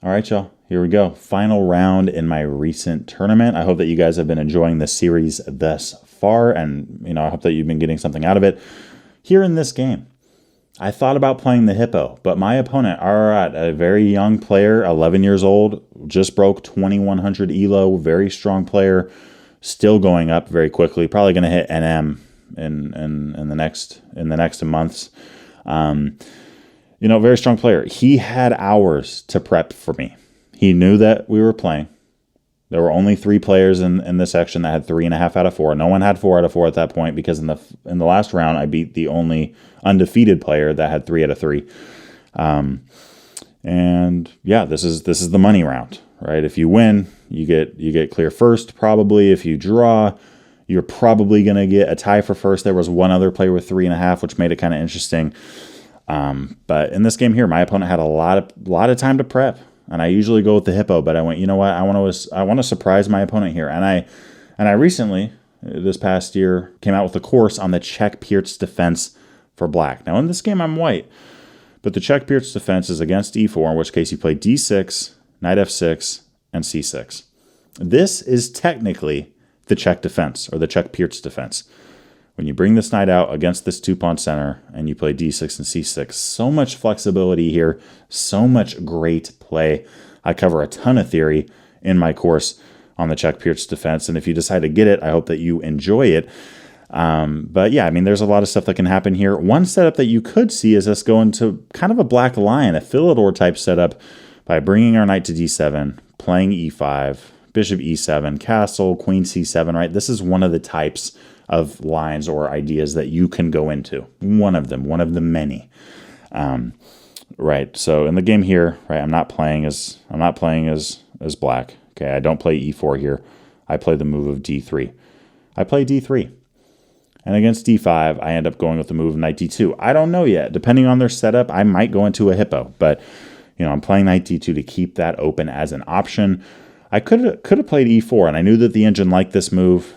All right, y'all, here we go. Final round in my recent tournament. I hope that you guys have been enjoying this series thus far, and I hope that you've been getting something out of it. Here in this game, I thought about playing the Hippo, but my opponent, a very young player, 11 years old, just broke 2100 ELO, very strong player, still going up very quickly, probably going to hit NM in the next months. Very strong player. He had hours to prep for me. He knew that we were playing. There were only 3 players in this section that had 3.5 out of 4. No one had 4 out of 4 at that point because in the last round I beat the only undefeated player that had 3 out of 3. And yeah, this is the money round, right? If you win, you get clear first. Probably if you draw, you're probably gonna get a tie for first. There was one other player with 3.5, which made it kind of interesting. But in this game here, my opponent had a lot of time to prep, and I usually go with the Hippo, but I went, you know what? I want to surprise my opponent here. And I recently, this past year, came out with a course on the Czech Pirc defense for black. Now in this game, I'm white, but the Czech Pirc defense is against e4, in which case you play d6, knight f6, and c6. This is technically the Czech defense, or the Czech Pirc defense. When you bring this knight out against this 2-pawn center and you play d6 and c6, so much flexibility here, so much great play. I cover a ton of theory in my course on the Czech Pirc defense, and if you decide to get it, I hope that you enjoy it. But yeah, there's a lot of stuff that can happen here. One setup that you could see is us go into kind of a black lion, a Philidor type setup by bringing our knight to d7, playing e5, bishop e7, castle, queen c7, right? This is one of the types of lines or ideas that you can go into. One of the many. Right. So in the game here, right, I'm not playing as black. Okay, I don't play e4 here. I play the move of d3. I play d3. And against d5, I end up going with the move of knight d2. I don't know yet. Depending on their setup, I might go into a Hippo, but I'm playing knight d2 to keep that open as an option. I could have played e4, and I knew that the engine liked this move.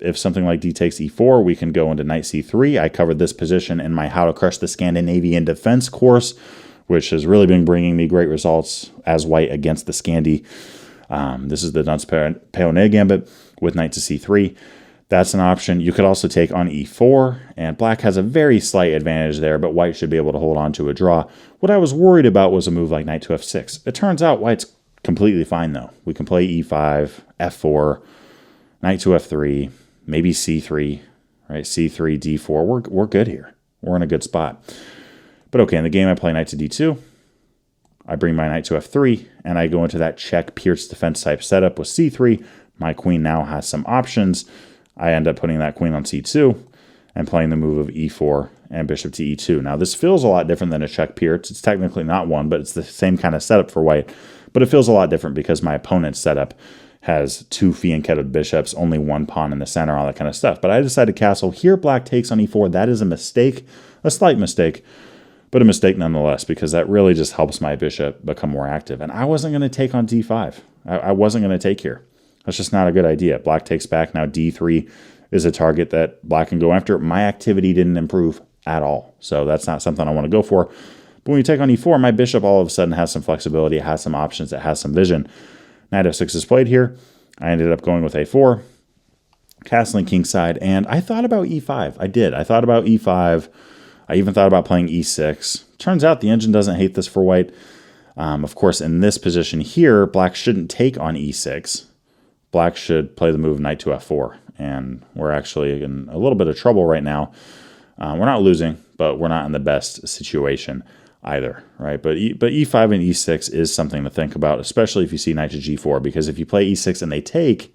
If something like d takes e4, we can go into knight c3. I covered this position in my How to Crush the Scandinavian Defense course, which has really been bringing me great results as white against the Scandi. This is the Dunce Peonet Gambit with knight to c3. That's an option. You could also take on e4, and black has a very slight advantage there, but white should be able to hold on to a draw. What I was worried about was a move like knight to f6. It turns out white's completely fine, though. We can play e5, f4, knight to f3, maybe c3, right? c3, d4. We're good here. We're in a good spot. But okay, in the game I play knight to d2. I bring my knight to f3, and I go into that Czech Pirc defense type setup with c3. My queen now has some options. I end up putting that queen on c2 and playing the move of e4 and bishop to e2. Now this feels a lot different than a Czech Pirc. It's technically not one, but it's the same kind of setup for white. But it feels a lot different because my opponent's setup has 2 fianchettoed bishops, only 1 pawn in the center, all that kind of stuff. But I decided castle. Here black takes on e4. That is a mistake, a slight mistake, but a mistake nonetheless, because that really just helps my bishop become more active. And I wasn't going to take on d5. I wasn't going to take here. That's just not a good idea. Black takes back. Now d3 is a target that black can go after. My activity didn't improve at all, so that's not something I want to go for. But when you take on e4, my bishop all of a sudden has some flexibility, it has some options, it has some vision. Knight f6 is played here. I ended up going with a4, castling kingside, and I thought about e5. I did. I thought about e5. I even thought about playing e6. Turns out the engine doesn't hate this for white. Of course, in this position here, black shouldn't take on e6. Black should play the move knight to f4, and we're actually in a little bit of trouble right now. We're not losing, but we're not in the best situation either, right? But e5 and e6 is something to think about, especially if you see knight to g4, because if you play e6 and they take,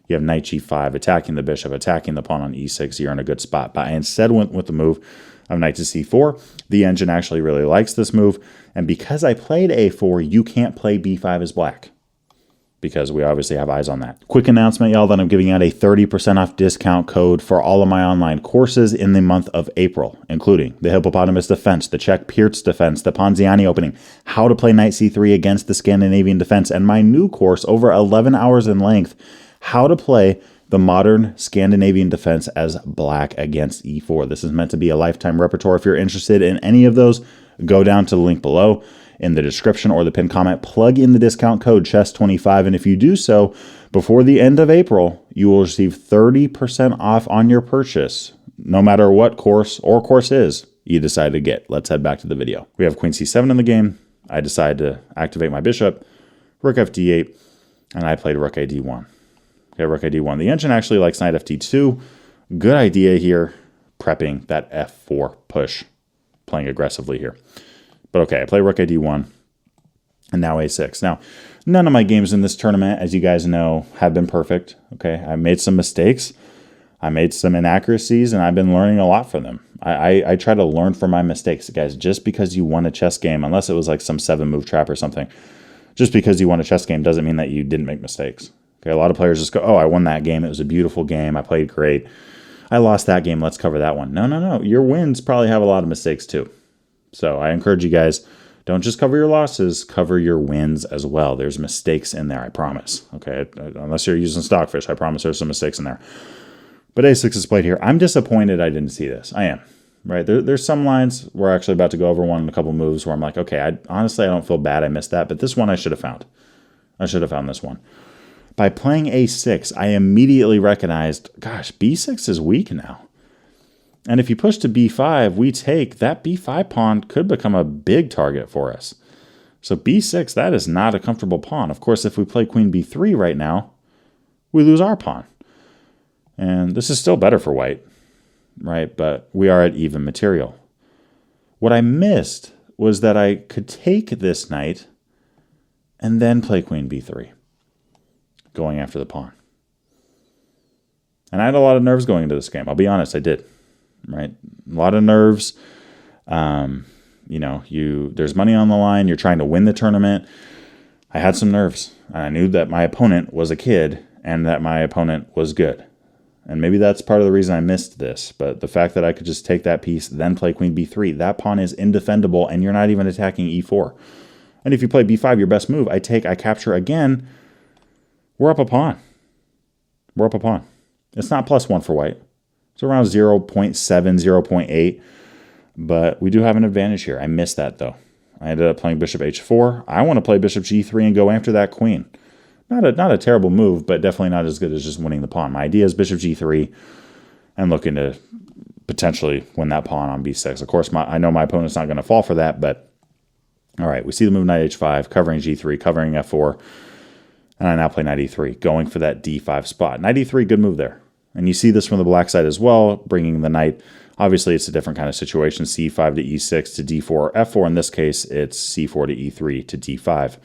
you have knight g5 attacking the bishop, attacking the pawn on e6. You're in a good spot. But I instead went with the move of knight to c4. The engine actually really likes this move, and because I played a4, you can't play b5 as black, because we obviously have eyes on that. Quick announcement, y'all, that I'm giving out a 30% off discount code for all of my online courses in the month of April, including the Hippopotamus Defense, the Czech Pirc Defense, the Ponziani Opening, how to play knight c3 against the Scandinavian Defense, and my new course, over 11 hours in length, how to play the modern Scandinavian Defense as black against e4. This is meant to be a lifetime repertoire. If you're interested in any of those, go down to the link below. in the description or the pinned comment. Plug in the discount code CHESS25, and if you do so before the end of April, you will receive 30% off on your purchase, no matter what course or courses you decide to get. Let's head back to the video. We have queen c7 in the game. I decide to activate my bishop, rook fd8, and I played rook a d1. Okay, rook a d1. The engine actually likes knight ft2. Good idea here, prepping that f4 push, playing aggressively here. But okay, I play rook a d1, and now a6. Now, none of my games in this tournament, as you guys know, have been perfect. Okay, I made some mistakes. I made some inaccuracies, and I've been learning a lot from them. I try to learn from my mistakes, guys. Just because you won a chess game, unless it was like some 7-move trap or something, just because you won a chess game doesn't mean that you didn't make mistakes. Okay, a lot of players just go, oh, I won that game. It was a beautiful game. I played great. I lost that game. Let's cover that one. No, no, no. Your wins probably have a lot of mistakes too. So I encourage you guys, don't just cover your losses, cover your wins as well. There's mistakes in there, I promise. Okay, unless you're using Stockfish, I promise there's some mistakes in there. But a6 is played here. I'm disappointed I didn't see this. I am. Right? There's some lines, we're actually about to go over one in a couple moves where I'm like, okay, honestly, I don't feel bad I missed that. But this one I should have found. I should have found this one. By playing a6, I immediately recognized, gosh, b6 is weak now. And if you push to b5, we take, that b5 pawn could become a big target for us. So b6, that is not a comfortable pawn. Of course, if we play queen b3 right now, we lose our pawn. And this is still better for white, right? But we are at even material. What I missed was that I could take this knight and then play queen b3, going after the pawn. And I had a lot of nerves going into this game. I'll be honest, I did. Right? A lot of nerves. You know, there's money on the line. You're trying to win the tournament. I had some nerves. And I knew that my opponent was a kid and that my opponent was good. And maybe that's part of the reason I missed this. But the fact that I could just take that piece, then play queen b3, that pawn is indefendable, and you're not even attacking e4. And if you play b5, your best move, I capture again, we're up a pawn. We're up a pawn. It's not +1 for white. It's around 0.7, 0.8. But we do have an advantage here. I missed that, though. I ended up playing bishop h4. I want to play bishop g3 and go after that queen. Not a terrible move, but definitely not as good as just winning the pawn. My idea is bishop g3 and looking to potentially win that pawn on b6. Of course, I know my opponent's not going to fall for that, but all right, we see the move knight h5, covering g3, covering f4, and I now play knight e3, going for that d5 spot. Knight e3, good move there. And you see this from the black side as well, bringing the knight. Obviously, it's a different kind of situation, c5 to e6 to d4 or f4. In this case, it's c4 to e3 to d5.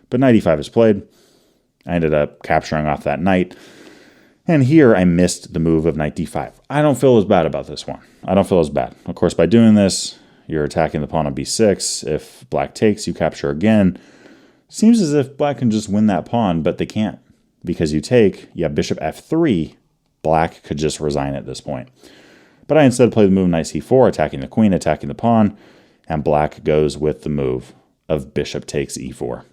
But knight e5 is played. I ended up capturing off that knight. And here I missed the move of knight d5. I don't feel as bad about this one. I don't feel as bad. Of course, by doing this, you're attacking the pawn on b6. If black takes, you capture again. Seems as if black can just win that pawn, but they can't. Because you take, you have bishop f3. Black could just resign at this point. But I instead play the move knight c4, attacking the queen, attacking the pawn. And black goes with the move of bishop takes e4.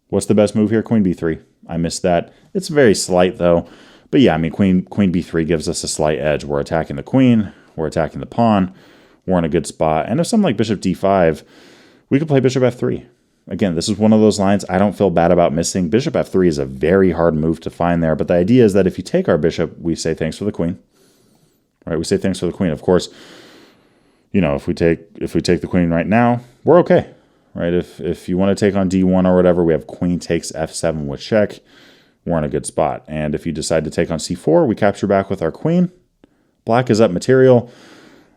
What's the best move here? Queen b3. I missed that. It's very slight, though. But yeah, I mean, queen b3 gives us a slight edge. We're attacking the queen. We're attacking the pawn. We're in a good spot. And if something like bishop d5, we could play bishop f3. Again, this is one of those lines I don't feel bad about missing. Bishop f3 is a very hard move to find there. But the idea is that if you take our bishop, we say thanks for the queen. Right? We say thanks for the queen. Of course, you know, if we take the queen right now, we're okay. Right? If you want to take on d1 or whatever, we have queen takes f7 with check. We're in a good spot. And if you decide to take on c4, we capture back with our queen. Black is up material,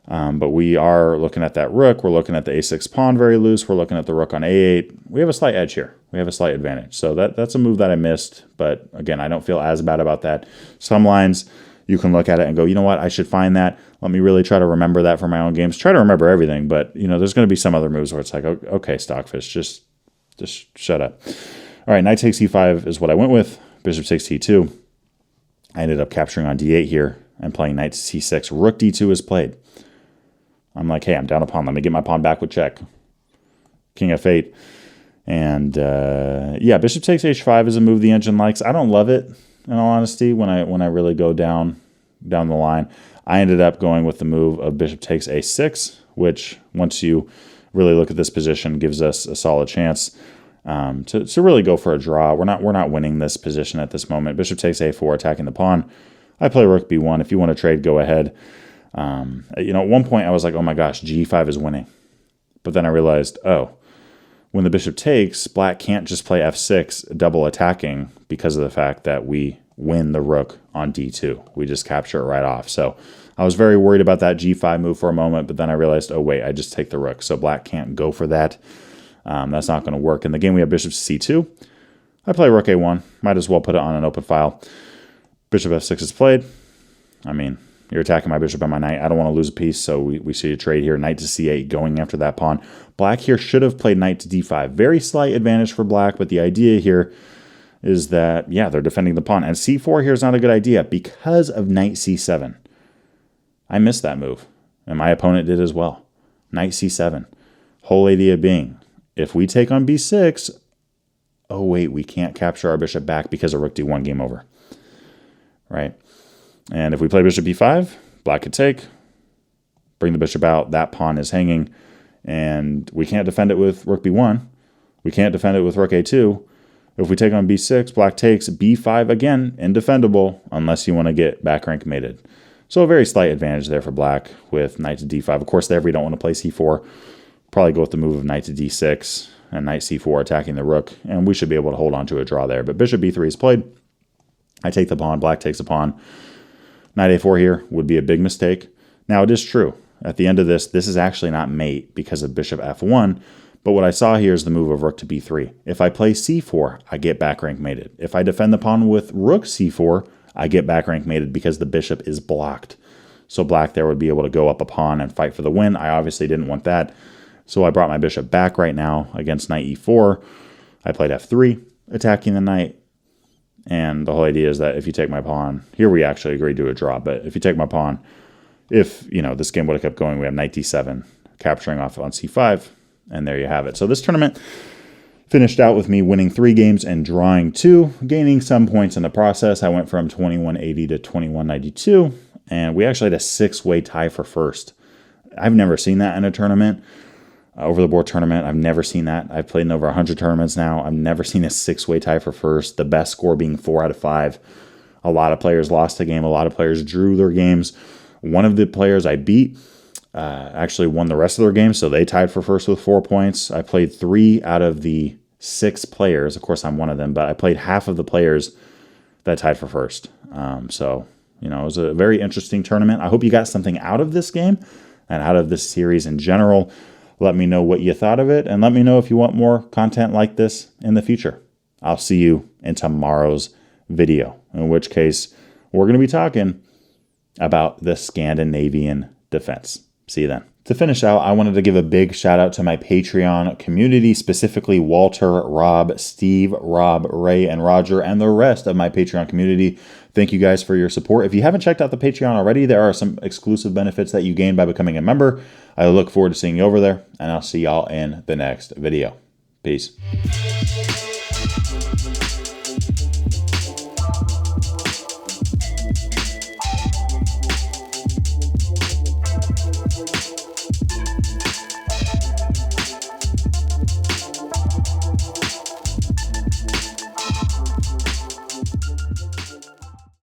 but we are looking at that rook. We're looking at the a6 pawn very loose. We're looking at the rook on a8. We have a slight edge here. We have a slight advantage. So that's a move that I missed. But again, I don't feel as bad about that. Some lines, you can look at it and go, you know what, I should find that. Let me really try to remember that for my own games. Try to remember everything, but you know, there's going to be some other moves where it's like, okay, Stockfish, just shut up. All right, knight takes e5 is what I went with. Bishop takes t2. I ended up capturing on d8 here and playing knight to c6. Rook d2 is played. I'm like, hey, I'm down a pawn. Let me get my pawn back with check. King f8. And yeah, bishop takes h5 is a move the engine likes. I don't love it, in all honesty, when I really go down the line. I ended up going with the move of bishop takes a6, which once you really look at this position, gives us a solid chance to really go for a draw. We're not winning this position at this moment. Bishop takes a4, attacking the pawn. I play rook b1. If you want to trade, go ahead. You know, at one point I was like, oh my gosh, g5 is winning. But then I realized, oh, when the bishop takes, black can't just play f6 double attacking because of the fact that we win the rook on d2. We just capture it right off. So I was very worried about that g5 move for a moment, but then I realized, oh wait, I just take the rook. So black can't go for that. That's not going to work. In the game we have bishop c2. I play rook a1. Might as well put it on an open file. Bishop f6 is played. I mean, you're attacking my bishop and my knight. I don't want to lose a piece, so we see a trade here. Knight to c8, going after that pawn. Black here should have played knight to d5. Very slight advantage for black, but the idea here is that, yeah, they're defending the pawn. And c4 here is not a good idea because of knight c7. I missed that move, and my opponent did as well. Knight c7. Whole idea being, if we take on b6, oh wait, we can't capture our bishop back because of rook d1, game over. Right? And if we play bishop b5, black could take, bring the bishop out, that pawn is hanging, and we can't defend it with rook b1. We can't defend it with rook a2. If we take on b6, black takes, b5 again, indefendable, unless you want to get back rank mated. So a very slight advantage there for black with knight to d5. Of course, there we don't want to play c4. Probably go with the move of knight to d6 and knight c4 attacking the rook, and we should be able to hold on to a draw there. But bishop b3 is played. I take the pawn, black takes the pawn. Knight a4 here would be a big mistake. Now, it is true. At the end of this is actually not mate because of bishop f1, but what I saw here is the move of rook to b3. If I play c4, I get back rank mated. If I defend the pawn with rook c4, I get back rank mated because the bishop is blocked. So black there would be able to go up a pawn and fight for the win. I obviously didn't want that, so I brought my bishop back right now against knight e4. I played f3, attacking the knight. And the whole idea is that if you take my pawn, here we actually agreed to a draw, but if you take my pawn, if, you know, this game would have kept going, we have knight d7, capturing off on c5, and there you have it. So this tournament finished out with me winning 3 games and drawing 2, gaining some points in the process. I went from 2180 to 2192, and we actually had a 6-way tie for first. I've never seen that in a tournament. Over the board tournament, I've never seen that. I've played in over 100 tournaments now. I've never seen a 6-way tie for first, the best score being 4 out of 5. A lot of players lost the game. A lot of players drew their games. One of the players I beat actually won the rest of their games, so they tied for first with 4 points. I played 3 out of the 6 players. Of course, I'm one of them, but I played half of the players that tied for first. So, you know, it was a very interesting tournament. I hope you got something out of this game and out of this series in general. Let me know what you thought of it, and let me know if you want more content like this in the future. I'll see you in tomorrow's video, in which case we're going to be talking about the Scandinavian defense. See you then. To finish out, I wanted to give a big shout out to my Patreon community, specifically Walter, Rob, Steve, Rob, Ray, and Roger, and the rest of my Patreon community. Thank you guys for your support. If you haven't checked out the Patreon already, there are some exclusive benefits that you gain by becoming a member. I look forward to seeing you over there, and I'll see y'all in the next video. Peace.